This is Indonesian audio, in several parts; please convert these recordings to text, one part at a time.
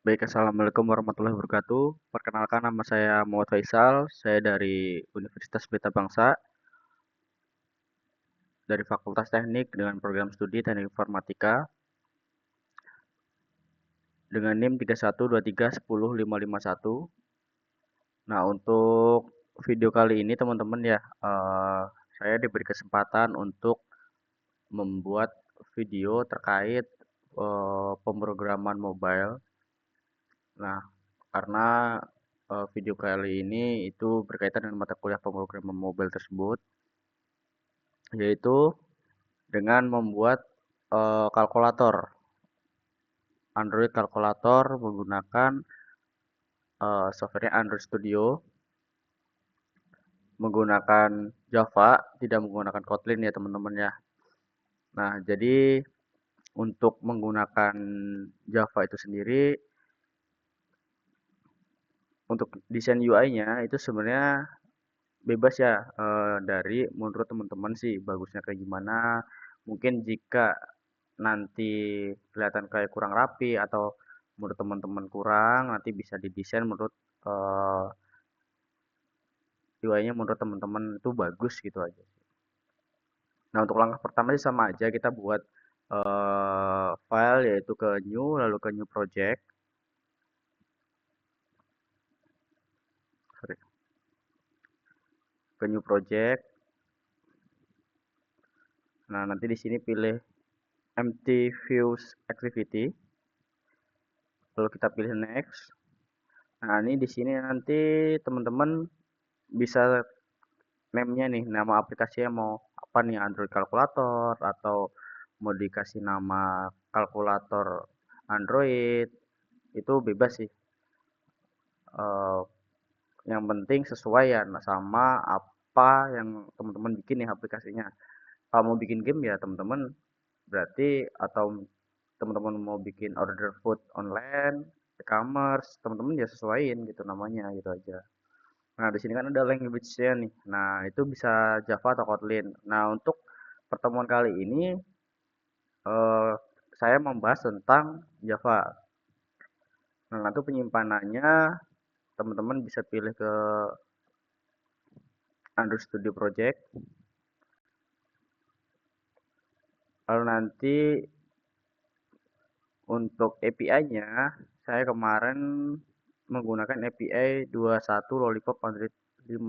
Baik, Assalamualaikum warahmatullahi wabarakatuh. Perkenalkan, nama saya Muhammad Faisal. Saya dari Universitas Pelita Bangsa, dari Fakultas Teknik dengan program studi Teknik Informatika dengan NIM 3123105551. Nah, untuk video kali ini teman-teman ya, saya diberi kesempatan untuk membuat video terkait pemrograman mobile. Nah, karena video kali ini itu berkaitan dengan mata kuliah pemrograman mobile tersebut, yaitu dengan membuat kalkulator Android kalkulator menggunakan software Android Studio, menggunakan Java, tidak menggunakan Kotlin ya teman-teman ya. Nah, jadi untuk menggunakan Java itu sendiri, untuk desain UI-nya itu sebenarnya bebas ya, dari menurut teman-teman sih bagusnya kayak gimana. Mungkin jika nanti kelihatan kayak kurang rapi atau menurut teman-teman kurang, nanti bisa didesain menurut UI-nya menurut teman-teman itu bagus gitu aja. Nah, untuk langkah pertama sih sama aja, kita buat file yaitu ke new, lalu ke new project. Sorry, ke new project. Nah, nanti di sini pilih empty views activity, lalu kita pilih next. Nah, ini di sini nanti teman-teman bisa name-nya nih, nama aplikasinya mau apa nih, Android Calculator atau mau dikasih nama kalkulator Android, itu bebas sih. Eh, yang penting sesuai ya sama apa yang teman-teman bikin nih aplikasinya. Kalau mau bikin game ya teman-teman berarti, atau teman-teman mau bikin order food online, e-commerce, teman-teman ya sesuaiin gitu namanya gitu aja. Nah, di sini kan ada language-nya nih. Nah, itu bisa Java atau Kotlin. Nah, untuk pertemuan kali ini eh, saya membahas tentang Java. Nah, nanti penyimpanannya teman-teman bisa pilih ke Android Studio Project. Lalu nanti untuk API-nya, saya kemarin menggunakan API 21 Lollipop Android 5,0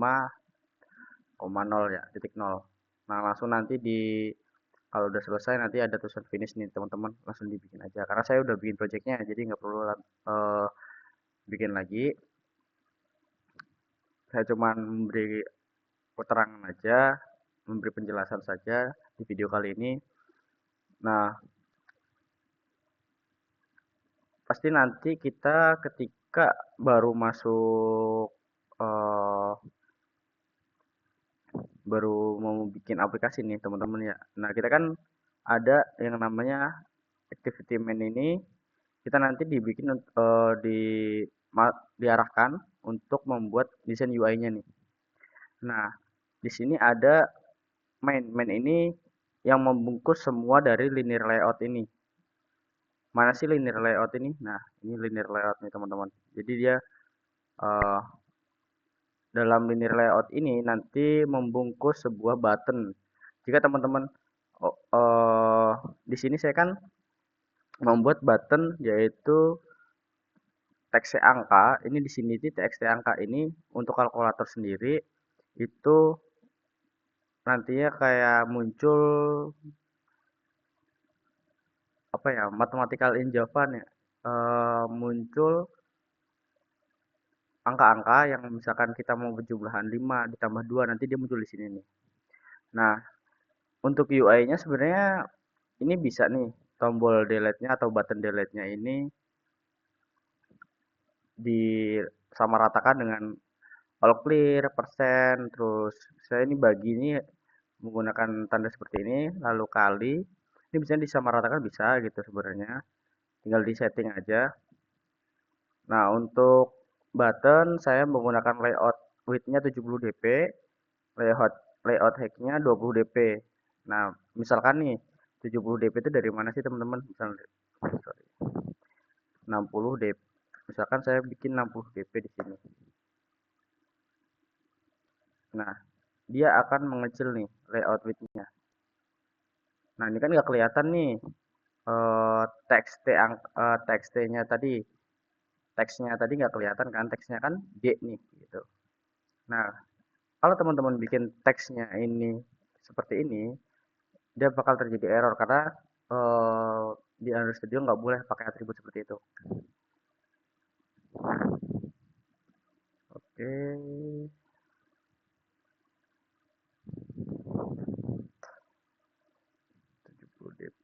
ya, titik nol. Nah, langsung nanti kalau udah selesai nanti ada tulisan finish nih teman-teman, langsung dibikin aja. Karena saya udah bikin projectnya, jadi nggak perlu bikin lagi. Saya cuma memberi keterangan aja, memberi penjelasan saja di video kali ini. Nah, pasti nanti kita ketika baru masuk eh, baru mau bikin aplikasi nih teman-teman ya. Nah, kita kan ada yang namanya activity main ini, kita nanti dibikin diarahkan untuk membuat desain UI-nya nih. Nah, di sini ada main. Main ini yang membungkus semua dari linear layout ini. Mana sih linear layout ini? Nah, ini linear layout nih teman-teman. Jadi dia eh, dalam linear layout ini nanti membungkus sebuah button. Jika teman-teman oh, di sini saya kan membuat button yaitu teks angka. Ini di sini teks angka ini untuk kalkulator sendiri itu nantinya kayak muncul apa ya, mathematical in Java nih, muncul angka-angka yang misalkan kita mau berjumlahan 5 ditambah 2 nanti dia muncul di sini nih. Nah, untuk UI-nya sebenarnya ini bisa nih tombol delete-nya atau button delete-nya ini disamaratakan dengan all clear, persen, terus saya ini bagi ini menggunakan tanda seperti ini, lalu kali, ini bisa disamaratakan bisa gitu sebenarnya, tinggal di setting aja. Nah, untuk button saya menggunakan layout width-nya 70 dp, layout layout height-nya 20 dp. Nah, misalkan nih 70 dp itu dari mana sih teman-teman? Misalnya sorry, 60 dp. Misalkan saya bikin 60 dp di sini. Nah, dia akan mengecil nih layout width-nya. Nah, ini kan nggak kelihatan nih teks T-nya tadi. Teksnya tadi nggak kelihatan kan, teksnya kan D nih gitu. Nah, kalau teman-teman bikin teksnya ini seperti ini, dia bakal terjadi error karena eh, di Android Studio nggak boleh pakai atribut seperti itu. Oke, 70 dp.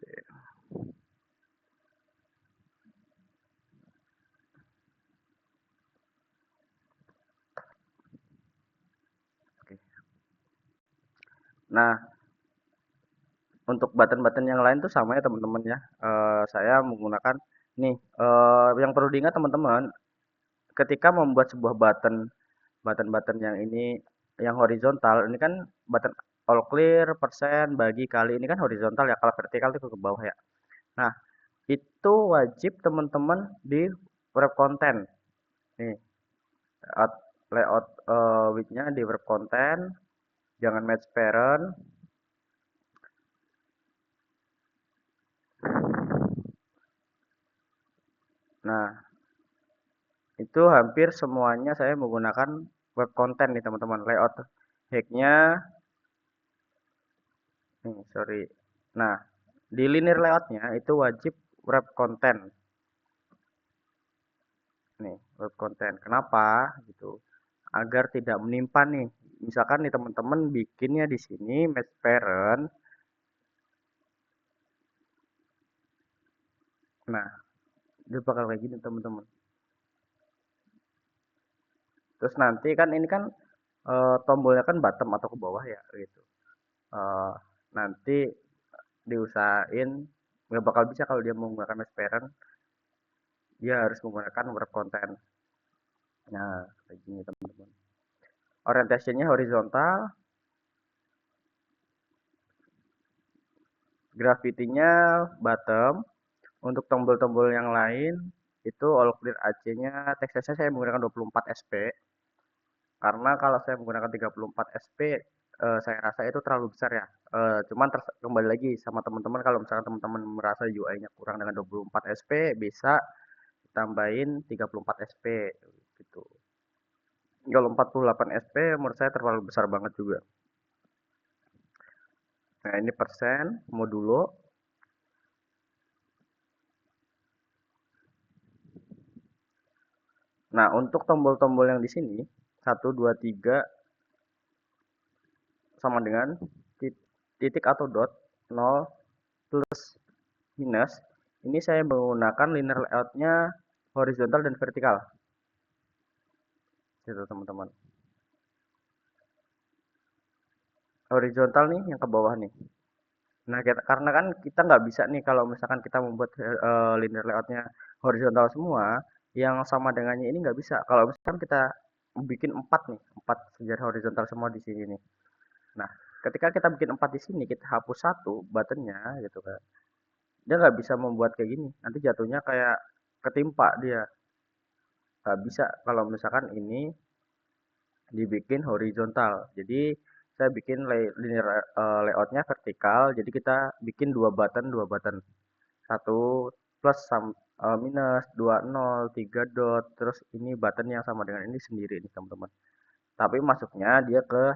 Oke. Nah, untuk button-button yang lain tuh sama ya teman-teman ya. Saya menggunakan nih yang perlu diingat teman-teman, ketika membuat sebuah button yang ini yang horizontal, ini kan button all clear, persen, bagi, kali, ini kan horizontal ya, kalau vertikal itu ke bawah ya. Nah, itu wajib teman-teman di wrap content. Nih, layout width-nya di wrap content, jangan match parent. Nah, itu hampir semuanya saya menggunakan web content nih teman-teman. Layout hack-nya, nih sorry. Nah, di linear layout-nya itu wajib wrap content. Nih, web content. Kenapa? Gitu. Agar tidak menimpa nih. Misalkan nih teman-teman bikinnya di sini match parent. Nah, dia bakal kayak gini teman-teman. Terus nanti kan ini kan tombolnya kan bottom atau ke bawah ya gitu. Eh, nanti diusahain nggak bakal bisa kalau dia menggunakan match parent, dia harus menggunakan wrap content. Nah, kayak gini teman-teman. Orientationnya horizontal, gravity-nya bottom. Untuk tombol-tombol yang lain itu all clear AC-nya, teksturnya saya menggunakan 24 SP. Karena kalau saya menggunakan 34 SP, saya rasa itu terlalu besar ya. Cuman kembali lagi sama teman-teman, kalau misalkan teman-teman merasa UI-nya kurang dengan 24 SP, bisa tambahin 34 SP gitu. Kalau 48 SP menurut saya terlalu besar banget juga. Nah, ini persen modulo. Nah, untuk tombol-tombol yang di sini 1, 2, 3 sama dengan titik atau dot, 0, plus, minus. Ini saya menggunakan linear layout-nya horizontal dan vertikal. Gitu teman-teman. Horizontal nih yang ke bawah nih. Nah, karena kan kita nggak bisa nih kalau misalkan kita membuat linear layout-nya horizontal semua, yang sama dengannya ini nggak bisa. Kalau misalkan kita bikin 4 nih, 4 sejarah horizontal semua di sini nih. Nah, ketika kita bikin 4 di sini, kita hapus satu buttonnya gitu kan. Dia nggak bisa membuat kayak gini. Nanti jatuhnya kayak ketimpa dia. Nggak bisa kalau misalkan ini dibikin horizontal. Jadi saya bikin linear layoutnya vertikal. Jadi kita bikin dua button. Satu plus minus, dua nol, tiga dot. Terus ini button yang sama dengan ini sendiri nih teman-teman. Tapi masuknya dia ke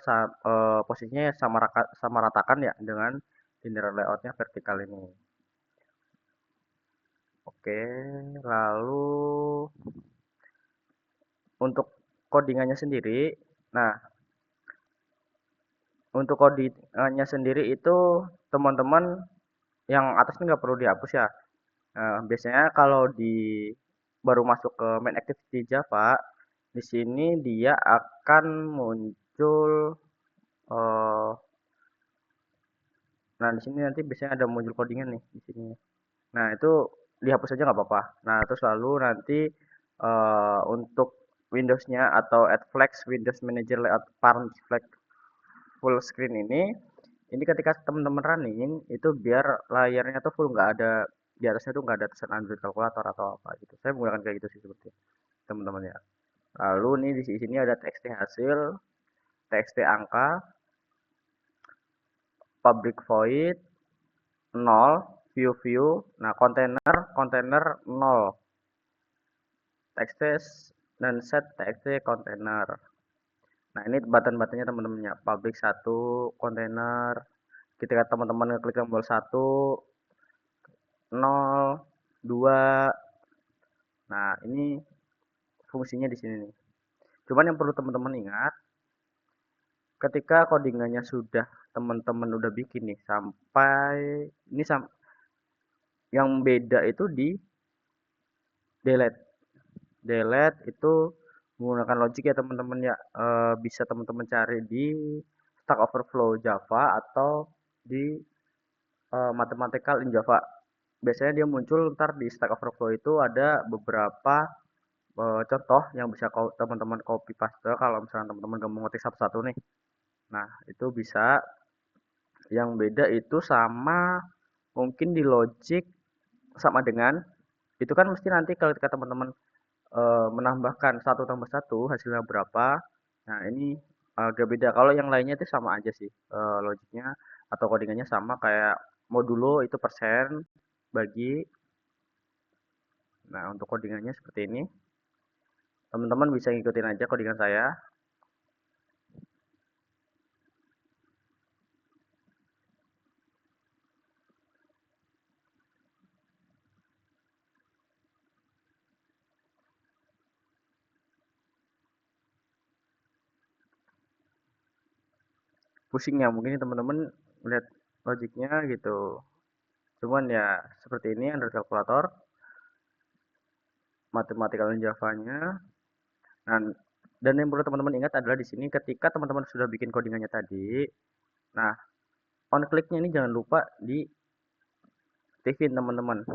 posisinya sama ratakan ya dengan linear layoutnya vertikal ini. Oke, lalu untuk codingannya sendiri, nah untuk codingannya sendiri itu teman-teman yang atas ini nggak perlu dihapus ya. Biasanya kalau baru masuk ke main activity Java, di sini dia akan muncul eh, nah di sini nanti biasanya ada muncul codingan nih di sini. Nah, itu dihapus aja nggak apa-apa. Nah, terus lalu nanti untuk Windows-nya atau add flags Windows Manager Layout Parent Flag full screen ini ketika teman-teman running itu biar layarnya tuh full, nggak ada di atasnya tuh nggak ada tulisan Android kalkulator atau apa gitu. Saya menggunakan kayak gitu sih sebetulnya. teman-teman ya. Lalu nih di sini ada txt hasil, txt angka, public void 0, view. Nah, kontainer 0, txt dan set txt kontainer. Nah, ini button-buttonnya teman-teman ya. Public 1 kontainer. Ketika teman-teman ngeklik tombol 1, 0, 2. Nah, ini fungsinya di sini nih. Cuman yang perlu teman-teman ingat, ketika codingannya sudah teman-teman udah bikin nih sampai ini yang beda itu di delete. Delete itu menggunakan logic ya teman-teman ya. Bisa teman-teman cari di Stack Overflow Java atau di Mathematical in Java. Biasanya dia muncul ntar di Stack Overflow itu ada beberapa contoh yang bisa teman-teman copy paste kalau misalnya teman-teman gak mau ngetik satu-satu nih. Nah, itu bisa. Yang beda itu sama mungkin di logic sama dengan itu kan mesti nanti kalau ketika teman-teman menambahkan satu tambah satu hasilnya berapa. Nah, ini agak beda. Kalau yang lainnya itu sama aja sih logiknya atau codingannya sama kayak modulo itu persen bagi. Nah, untuk codingannya seperti ini. Teman-teman bisa ngikutin aja codingan saya. Pusing ya mungkin teman-teman lihat logiknya gitu. Cuman ya seperti ini Android Calculator, Mathematical Java-nya. Nah, dan yang perlu teman-teman ingat adalah di sini ketika teman-teman sudah bikin codingannya tadi, nah on click-nya ini jangan lupa di aktifin teman-teman.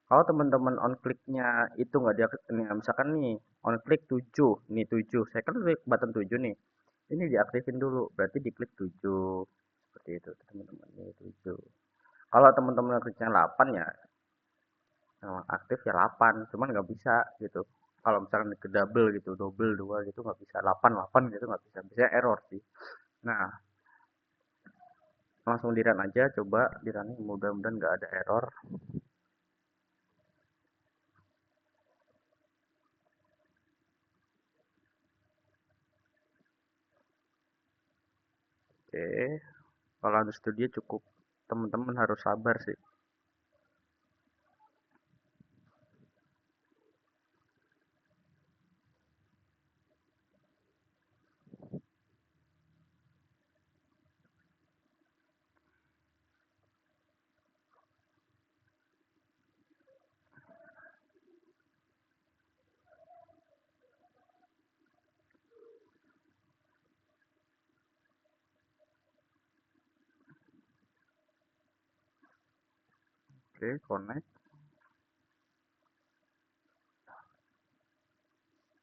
Kalau teman-teman on click-nya itu nggak diaktifin, misalkan nih on click 7, nih 7, saya kan klik button 7 nih. Ini diaktifin dulu, berarti diklik 7. Seperti itu teman-teman, ini 7. Kalau teman-teman kliknya 8 ya aktif ya 8, cuman nggak bisa gitu. Kalau misalkan ke double gitu, double 2 gitu nggak bisa, 8 8 gitu nggak bisa, bisa error sih. Nah, langsung di run aja, coba di run, mudah-mudahan nggak ada error. Oke, kalau Android Studio cukup, teman-teman harus sabar sih. Oke, connect.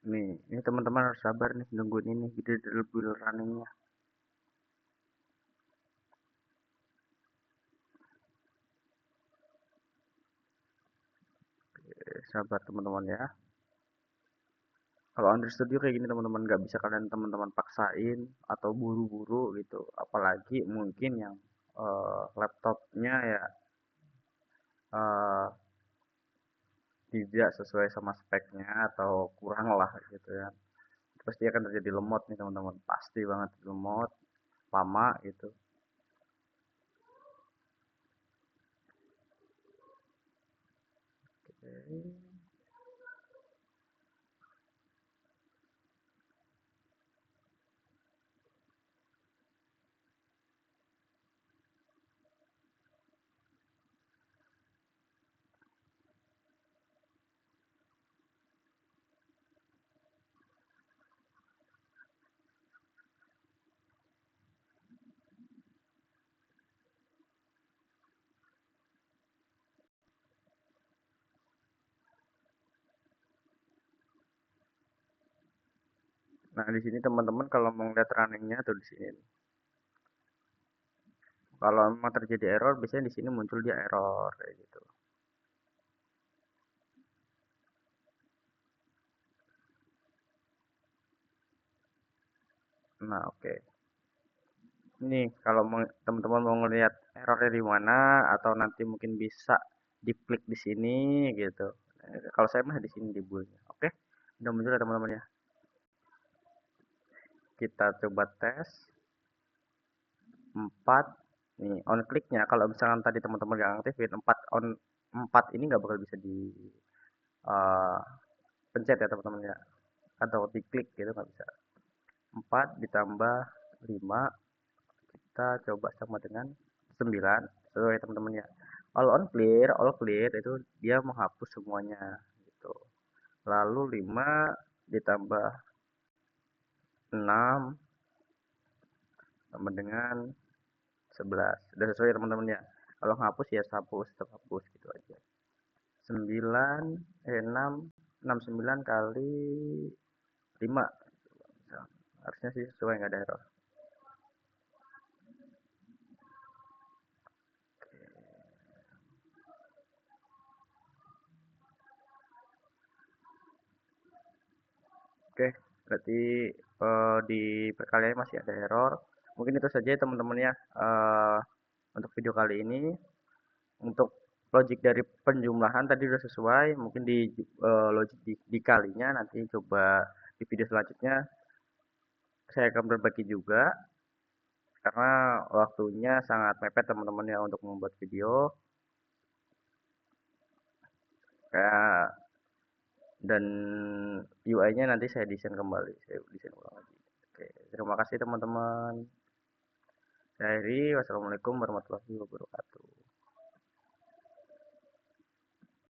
Nih, ini teman-teman harus sabar nih nungguin ini, jadi lebih runningnya. Oke, sabar teman-teman ya. Kalau Android Studio kayak gini teman-teman, nggak bisa kalian teman-teman paksain atau buru-buru gitu. Apalagi mungkin yang laptopnya ya eh, tidak sesuai sama speknya atau kurang lah gitu ya. Pasti akan terjadi lemot nih teman-teman, pasti banget lemot lama gitu. Oke. Nah, di sini teman-teman kalau mau lihat runningnya tuh di sini. Kalau memang terjadi error, biasanya di sini muncul dia error kayak gitu. Nah, oke. Ini kalau teman-teman mau ngelihat errornya di mana atau nanti mungkin bisa diklik di sini gitu. Kalau saya mah di sini di bullnya. Oke. Udah muncul ya teman-teman ya. Kita coba tes 4 nih on clicknya kalau misalkan tadi teman-teman nggak aktifin 4 on 4 ini nggak bakal bisa di eh, pencet ya teman-teman ya atau diklik gitu nggak bisa. 4 ditambah 5 kita coba sama dengan 9 sesuai teman-teman ya. All clear itu dia menghapus semuanya gitu. Lalu 5 ditambah 6 sama dengan 11. Sudah sesuai teman-teman ya. Kalau hapus ya hapus, tetap hapus gitu aja. 9 69 kali 5. Harusnya sih sesuai nggak ada error. Oke, berarti di perkalian masih ada error. Mungkin itu saja ya teman-teman ya untuk video kali ini. Untuk logik dari penjumlahan tadi udah sesuai. Mungkin di logik dikalinya nanti coba di video selanjutnya saya akan berbagi juga karena waktunya sangat mepet teman-teman ya untuk membuat video. Kayak dan UI-nya nanti saya desain kembali, saya desain ulang lagi. Oke, terima kasih teman-teman. Saya Heri, wassalamualaikum warahmatullahi wabarakatuh.